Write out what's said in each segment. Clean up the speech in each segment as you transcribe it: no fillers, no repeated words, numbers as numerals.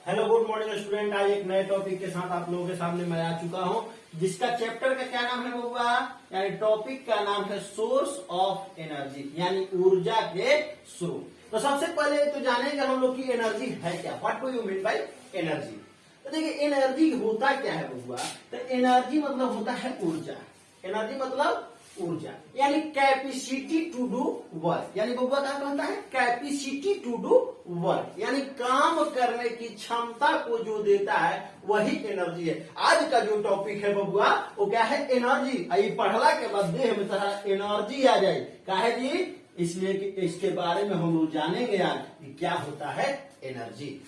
Hello good morning student. आज एक नए टॉपिक के साथ आप लोगों के सामने मैं आ चुका हूं, जिसका चैप्टर का क्या नाम है बबुआ, यानी टॉपिक का नाम है सोर्स ऑफ एनर्जी, यानी ऊर्जा के स्रोत। तो सबसे पहले तो जानेंगे हम लोग की एनर्जी है क्या, what do you mean by energy. तो देखिए एनर्जी होता क्या है बबुआ, तो एनर्जी मतलब होता है ऊर्जा। एनर्जी मतलब ऊर्जा, यानी कैपेसिटी टू डू वर्क, यानी बबुआ क्या कहता है, कैपेसिटी टू डू वर्क, यानी काम करने की क्षमता को जो देता है वही एनर्जी है। आज का जो टॉपिक है बबुआ वो क्या है, एनर्जी। आई पढ़ला के बाद देह में तरह एनर्जी आ जाए, क्या है जी, इसलिए कि इसके बारे में हम लोग जानेंगे आज कि क्या होता है एनर्जी।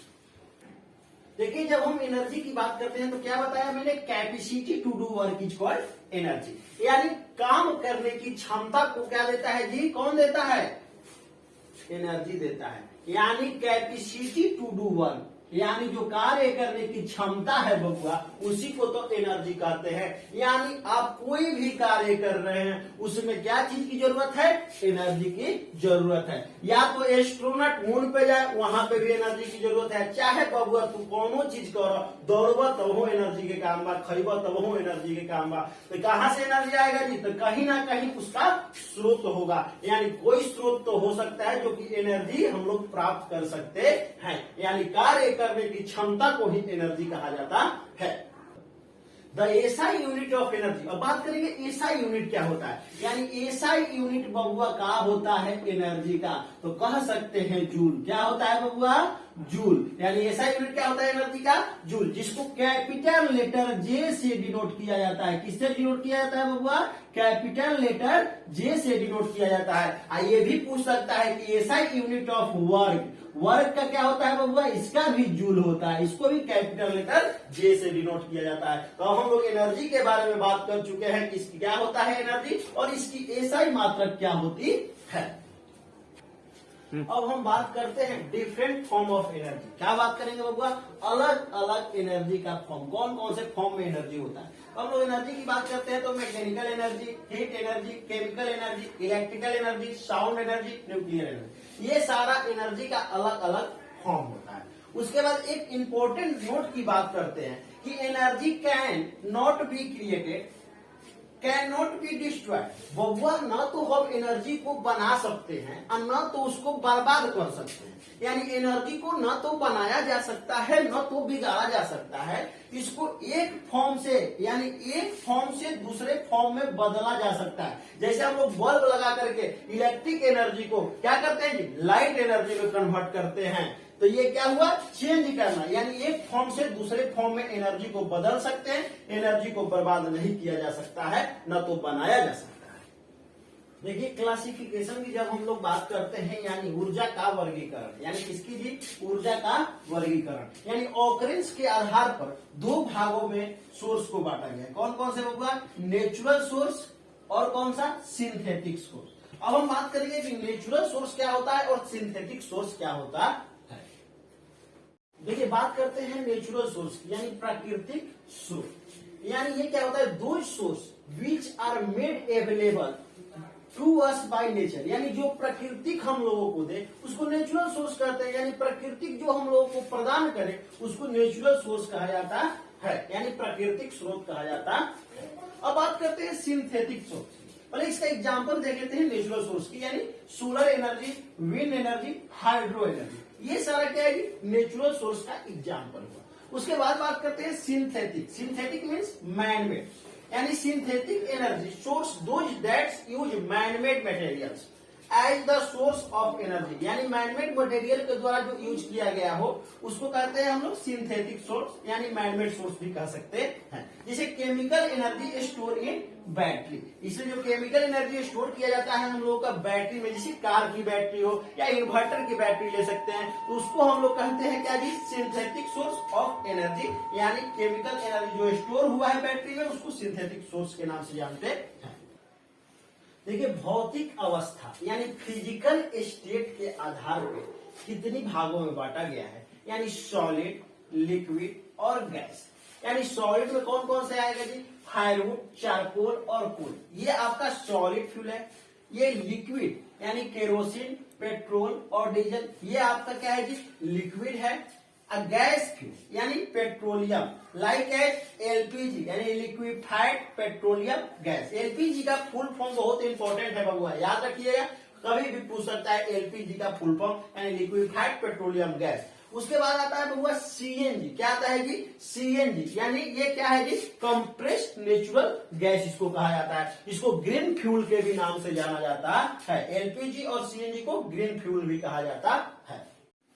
देखिए जब हम एनर्जी की बात करते हैं तो क्या बताया मैंने, capacity to do work is called energy, यानी काम करने की क्षमता को क्या देता है जी, कौन देता है, एनर्जी देता है। यानी कैपेसिटी टू डू वर्क, यानी जो कार्य करने की क्षमता है बबुआ उसी को तो एनर्जी कहते हैं। यानी आप कोई भी कार्य कर रहे हैं उसमें क्या चीज की जरूरत है, एनर्जी की जरूरत है। या तो एस्ट्रोनॉट मून पे जाए वहां पे भी एनर्जी की जरूरत है, चाहे बबुआ तू कोनो चीज करो, दौड़ब तब हो एनर्जी के काम बा, खरीब तब हो एनर्जी के काम बा। तो कहां से एनर्जी आएगा जी, तो कहीं ना कहीं उसका स्रोत होगा, यानी कोई स्रोत तो हो सकता है जो कि एनर्जी हम लोग प्राप्त कर सकते हैं, यानी कार्य करने की क्षमता को ही एनर्जी कहा जाता है। The SI unit of energy. अब बात करेंगे एसआई यूनिट क्या होता है, यानी एसआई यूनिट बबुआ का होता है एनर्जी का, तो कह सकते हैं जूल। क्या होता है बबुआ, जूल। यानी एसआई यूनिट क्या होता है एनर्जी का, जूल, जिसको कैपिटल लेटर जे से डिनोट किया जाता है। किससे डिनोट किया जाता है बबुआ, कैपिटल लेटर जे से डिनोट किया जाता है। ये भी पूछ सकता है कि SI unit of work, work का क्या होता है बबुआ, इसका भी जूल होता है, इसको भी कैपिटल लेटर जे से डिनोट किया जाता है। तो हम लोग एनर्जी के बारे में बात कर चुके हैं कि इसकी क्या होता है एनर्जी और इसकी एसआई मात्रक क्या होती है। अब हम बात करते हैं डिफरेंट फॉर्म ऑफ एनर्जी। क्या बात करेंगे बबुआ, अलग अलग एनर्जी का फॉर्म, कौन कौन से फॉर्म में एनर्जी होता है। हम लोग एनर्जी की बात करते हैं तो mechanical energy, heat energy, chemical energy, electrical energy, sound energy, nuclear energy, ये सारा एनर्जी का अलग अलग फॉर्म होता है। उसके बाद एक इंपॉर्टेंट नोट की बात करते हैं कि energy can not be created, can not be destroyed. बबुआ न तो हम एनर्जी को बना सकते हैं और न तो उसको बर्बाद कर सकते हैं, यानी एनर्जी को न तो बनाया जा सकता है न तो बिगाड़ा जा सकता है। इसको एक फॉर्म से, यानी एक फॉर्म से दूसरे फॉर्म में बदला जा सकता है। जैसे हम लोग बल्ब लगा करके इलेक्ट्रिक एनर्जी को क्या करते हैं जी, लाइट एनर्जी में कन्वर्ट करते हैं। तो ये क्या हुआ, चेंज करना, यानी एक फॉर्म से दूसरे फॉर्म में एनर्जी को बदल सकते हैं। एनर्जी को बर्बाद नहीं किया जा सकता है, न तो बनाया जा सकता है। देखिए क्लासिफिकेशन की जब हम लोग बात करते हैं, यानी ऊर्जा का वर्गीकरण, यानी किसकी जी, ऊर्जा का वर्गीकरण, यानी ऑकरेंस के आधार पर दो भागों में सोर्स को बांटा गया है। कौन कौन से होगा, नेचुरल सोर्स और कौन सा, सिंथेटिक सोर्स। अब हम बात करेंगे कि नेचुरल सोर्स क्या होता है और सिंथेटिक सोर्स क्या होता है। देखिए बात करते हैं नेचुरल सोर्स की, यानी प्राकृतिक सोर्स। यानी ये क्या होता है, दो source which are made available to us by nature, यानी जो प्राकृतिक हम लोगों को दे उसको नेचुरल सोर्स कहते हैं। यानी प्राकृतिक जो हम लोगों को प्रदान करे उसको नेचुरल सोर्स कहा जाता है, यानी प्राकृतिक स्रोत कहा जाता है। अब बात करते हैं सिंथेटिक सोर्स। पहले इसका एग्जाम्पल देख लेते हैं नेचुरल सोर्स की, यानी solar energy, wind energy, hydro energy, ये सारा क्या है, नेचुरल सोर्स का एग्जाम्पल हुआ। उसके बाद बात करते हैं synthetic. Synthetic means man made, यानी synthetic energy source those that's use man made materials as the source of energy, यानी मैनमेड मटेरियल के द्वारा जो यूज किया गया हो उसको कहते हैं हम लोग सिंथेटिक सोर्स, यानी मैनमेड सोर्स भी कह सकते हैं। जैसे chemical energy store in battery, इसमें जो केमिकल एनर्जी स्टोर किया जाता है हम लोगों का बैटरी में, जैसे कार की बैटरी हो या इन्वर्टर की बैटरी ले सकते हैं, तो उसको हम लोग कहते हैं क्या जी, सिंथेटिक सोर्स ऑफ एनर्जी, यानी केमिकल एनर्जी जो स्टोर हुआ है बैटरी में उसको सिंथेटिक सोर्स के नाम से जानते हैं। देखिए भौतिक अवस्था यानी फिजिकल स्टेट के आधार पर कितनी भागों में बांटा गया है, यानी सॉलिड, लिक्विड और गैस। यानी सॉलिड में कौन कौन से आएगा जी, फायरवुड, चारकोल और कोल, ये आपका सॉलिड फ्यूल है। ये लिक्विड यानी केरोसिन, पेट्रोल और डीजल, ये आपका क्या है जी, लिक्विड है। a gas fuel यानी पेट्रोलियम like as LPG यानी लिक्विफाइड पेट्रोलियम गैस। एलपीजी का फुल फॉर्म बहुत इंपॉर्टेंट है बबुआ, याद रखिएगा, कभी भी पूछ सकता है एलपीजी का फुल फॉर्म यानी लिक्विफाइड पेट्रोलियम गैस। उसके बाद आता है बबुआ सीएनजी। क्या आता है जी? सीएनजी यानी ये क्या है जी? कंप्रेस्ड नेचुरल गैस इसको कहा जाता है। इसको ग्रीन फ्यूल के भी नाम से जाना जाता है। एलपीजी और सीएनजी को ग्रीन फ्यूल भी कहा जाता है।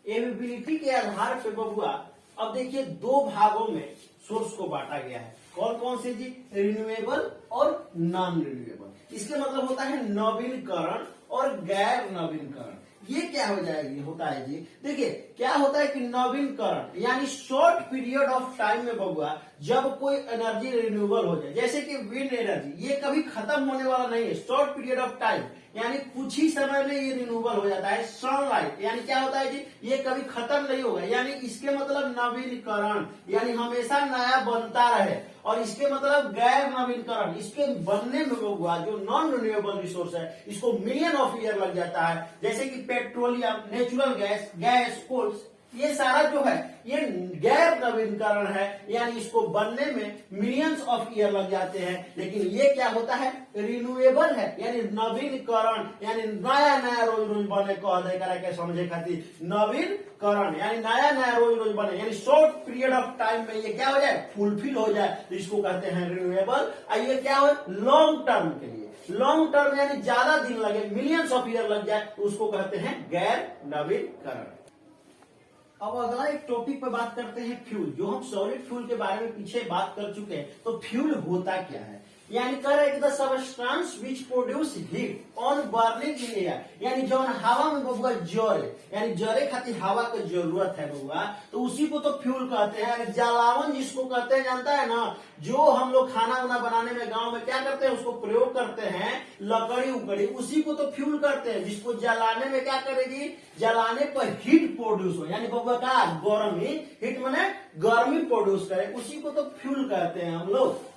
एबिलिटी के आधार पर बबुआ अब देखिए दो भागों में सोर्स को बांटा गया है। कौन कौन से जी? रिन्यूएबल और नॉन रिन्यूएबल। इसके मतलब होता है नवीनकरण और गैर नवीनकरण। ये क्या हो जाएगी? होता है जी, देखिए क्या होता है कि नवीनकरण यानी शॉर्ट पीरियड ऑफ टाइम में बबुआ जब कोई एनर्जी रिन्यूएबल हो जाए, जैसे कि विंड एनर्जी, ये कभी खत्म होने वाला नहीं है। शॉर्ट पीरियड ऑफ टाइम यानी कुछ ही समय में ये रिन्यूएबल हो जाता है। सनलाइट यानी क्या होता है जी? ये कभी खत्म नहीं होगा, यानी इसके मतलब नवीनकरण यानी हमेशा नया बनता रहे। और इसके मतलब गैर नवीनकरण, इसके बनने में बबुआ जो नॉन रिन्यूएबल रिसोर्स है इसको मिलियन ऑफ ईयर लग जाता है। जैसे कि petroleum, natural gas, gas, coals, ये सारा जो है ये गैर नवीनकरण है, यानी इसको बनने में मिलियंस ऑफ ईयर लग जाते हैं। लेकिन ये क्या होता है? रिन्यूएबल है, यानी नवीनकरण यानी नया नया रोज रोज बने, कह दे करके समझे खातिर नवीनकरण यानी नया नया रोज रोज बने, यानी शॉर्ट पीरियड ऑफ टाइम में ये क्या हो जाए? फुलफिल हो जाए, तो इसको कहते हैं रिन्यूएबल। ये क्या हो? लॉन्ग टर्म के लिए, लॉन्ग टर्म यानी ज्यादा दिन लगे, मिलियंस ऑफ ईयर लग जाए, तो उसको कहते हैं गैर नवीनकरण। अब अगला एक टॉपिक पे बात करते हैं फ्यूल। जो हम सॉलिड फ्यूल के बारे में पीछे बात कर चुके हैं, तो फ्यूल होता क्या है? यानी कह रहे हैं the substance which produce heat on burning in air, यानी जो हवा में बबुआ जरे, यानी जरे खातिर हवा की जरूरत है बबुआ, तो उसी को तो फ्यूल कहते हैं। जलावन जिसको कहते हैं जानता है ना, जो हम लोग खाना वाना बनाने में गांव में क्या करते हैं, उसको प्रयोग करते हैं, लकड़ी उकड़ी, उसी को तो फ्यूल करते हैं। जिसको जलाने में क्या करेगी? जलाने पर हीट प्रोड्यूस हो, यानी बबुआ का गर्मी, हीट माने गर्मी प्रोड्यूस करे, उसी को तो फ्यूल कहते हैं हम लोग।